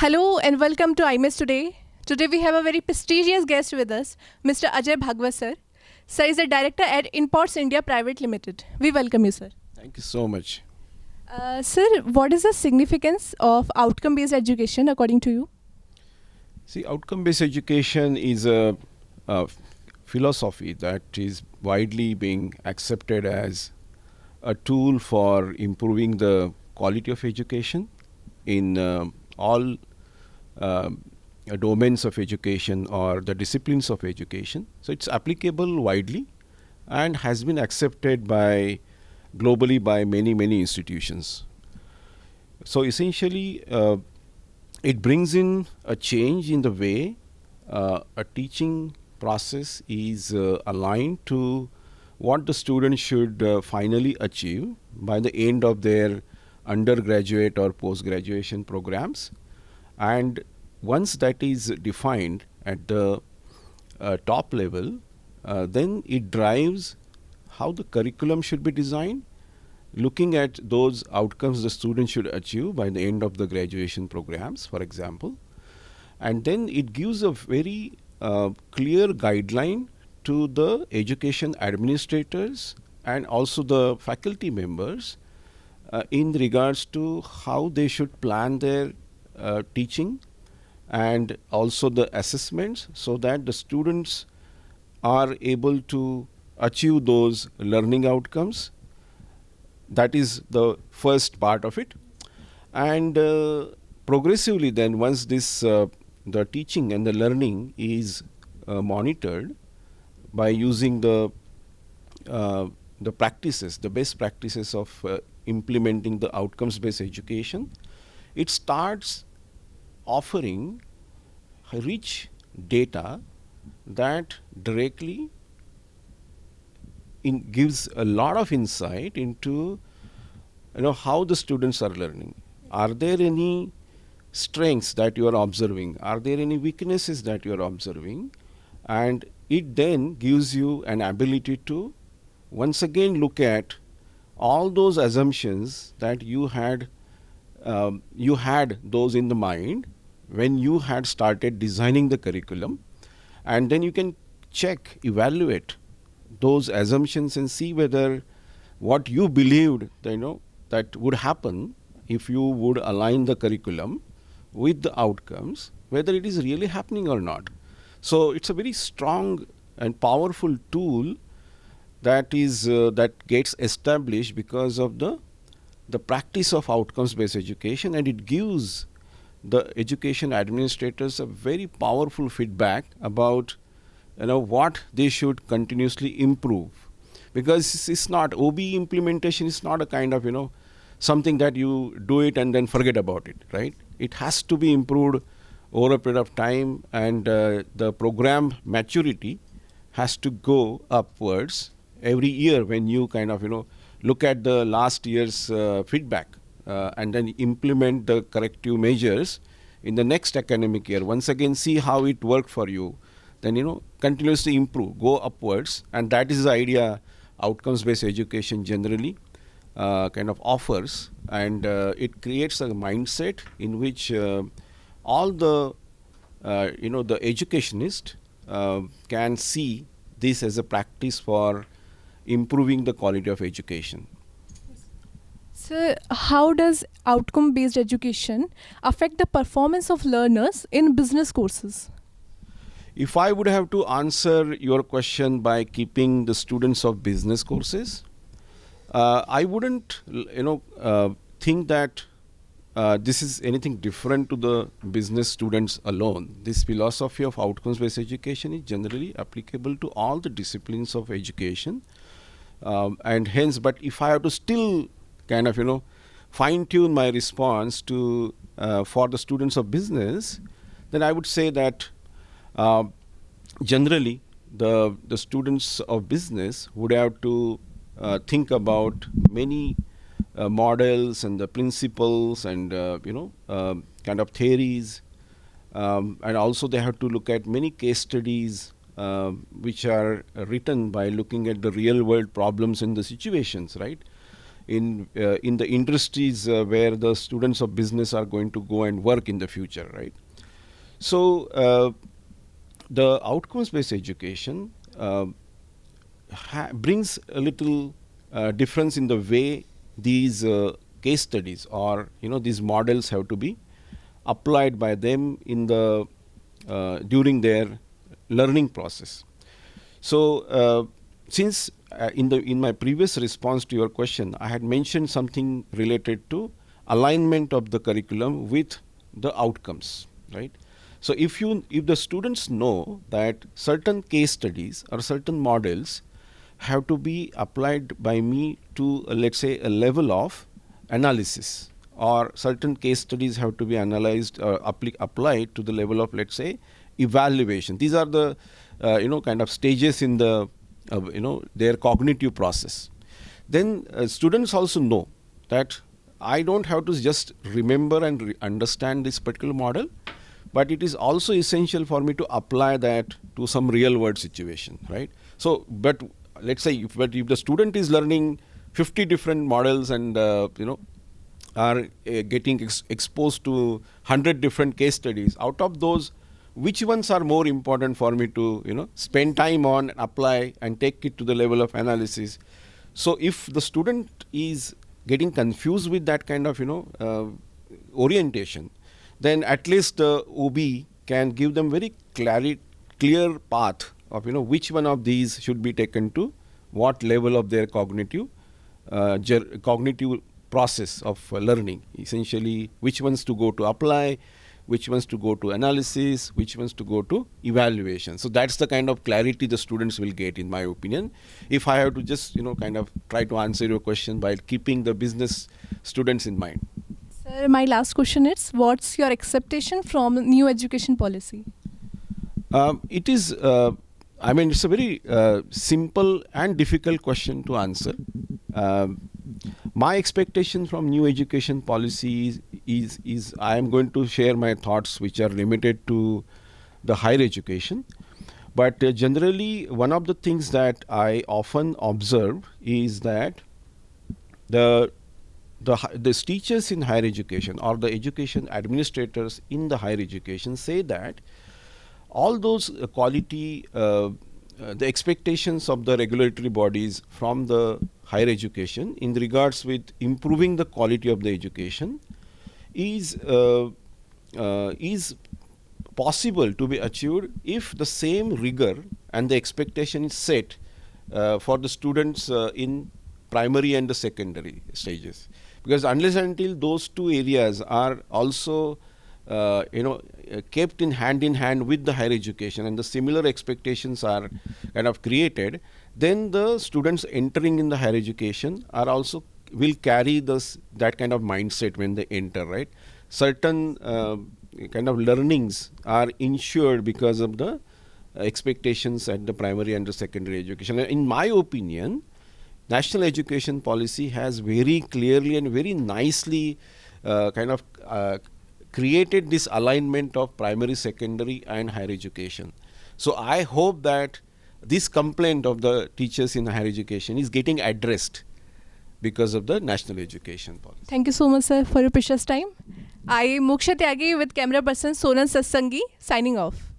Hello and welcome to IMS today. Today we have a very prestigious guest with us, Mr. Ajay Bhagwat sir. Sir is the director at InPods India Private Limited. We welcome you, sir. Thank you so much. Sir, what is the significance of outcome-based education according to you? See, outcome-based education is a philosophy that is widely being accepted as a tool for improving the quality of education in all domains of education or the disciplines of education. So it's applicable widely and has been accepted by globally by many institutions. So essentially, it brings in a change in the way a teaching process is aligned to what the student should finally achieve by the end of their undergraduate or post-graduation programs. And once that is defined at the top level, then it drives how the curriculum should be designed, looking at those outcomes the student should achieve by the end of the graduation programs, for example. And then it gives a very clear guideline to the education administrators and also the faculty members in regards to how they should plan their teaching and also the assessments, so that the students are able to achieve those learning outcomes. That is the first part of it. And progressively then, once this the teaching and the learning is monitored by using the practices, the best practices of implementing the outcomes-based education, it starts offering rich data that directly gives a lot of insight into how the students are learning. Are there any strengths that you are observing? Are there any weaknesses that you are observing? And it then gives you an ability to once again look at all those assumptions that you had those in the mind when you had started designing the curriculum, and then you can check, evaluate those assumptions and see whether what you believed that would happen if you would align the curriculum with the outcomes, whether it is really happening or not. So it's a very strong and powerful tool that is that gets established because of the practice of outcomes-based education, and it gives the education administrators a very powerful feedback about what they should continuously improve. Because it's not, OB implementation is not a kind of something that you do it and then forget about it, right? It has to be improved over a period of time, and the program maturity has to go upwards every year when you look at the last year's feedback and then implement the corrective measures in the next academic year. Once again, see how it worked for you. Then continuously improve, go upwards, and that is the idea outcomes-based education generally offers, and it creates a mindset in which all the the educationist can see this as a practice for improving the quality of education. Sir, how does outcome-based education affect the performance of learners in business courses? If I would have to answer your question by keeping the students of business courses, I wouldn't think that this is anything different to the business students alone. This philosophy of outcomes-based education is generally applicable to all the disciplines of education, and hence, but if I have to still fine-tune my response to for the students of business, then I would say that generally the students of business would have to think about many models and the principles and theories, and also they have to look at many case studies which are written by looking at the real world problems and the situations, right? in the industries where the students of business are going to go and work in the future, right? So the outcomes-based education brings a little difference in the way these case studies or these models have to be applied by them in the during their learning process. So since in my previous response to your question, I had mentioned something related to alignment of the curriculum with the outcomes, right? So if the students know that certain case studies or certain models have to be applied by me to let's say a level of analysis, or certain case studies have to be analyzed or applied to the level of let's say evaluation. These are the kind of stages in the their cognitive process. Then students also know that I don't have to just remember and understand this particular model, but it is also essential for me to apply that to some real world situation, right? So, but let's say if the student is learning 50 different models and are getting exposed to 100 different case studies, out of those, which ones are more important for me to spend time on, apply and take it to the level of analysis? So if the student is getting confused with that kind of orientation, then at least the OB can give them very clear path of which one of these should be taken to what level of their cognitive process of learning. Essentially, which ones to go to apply, which ones to go to analysis, which ones to go to evaluation. So that's the kind of clarity the students will get, in my opinion, if I have to just kind of try to answer your question by keeping the business students in mind. Sir, my last question is, what's your expectation from new education policy? It is, it's a very simple and difficult question to answer. My expectation from new education policy is I am going to share my thoughts which are limited to the higher education. But generally, one of the things that I often observe is that the teachers in higher education or the education administrators in the higher education say that all those quality, the expectations of the regulatory bodies from the higher education in regards with improving the quality of the education is possible to be achieved if the same rigor and the expectation is set for the students in primary and the secondary stages. Because unless and until those two areas are also kept in hand with the higher education and the similar expectations are kind of created, then the students entering in the higher education are also will carry that kind of mindset when they enter, right? Certain kind of learnings are ensured because of the expectations at the primary and the secondary education. In my opinion, National Education Policy has very clearly and very nicely created this alignment of primary, secondary and higher education. So I hope that this complaint of the teachers in higher education is getting addressed because of the National Education Policy. Thank you so much, sir, for your precious time. I, Moksha Tyagi, with camera person Sonal Satsangi, signing off.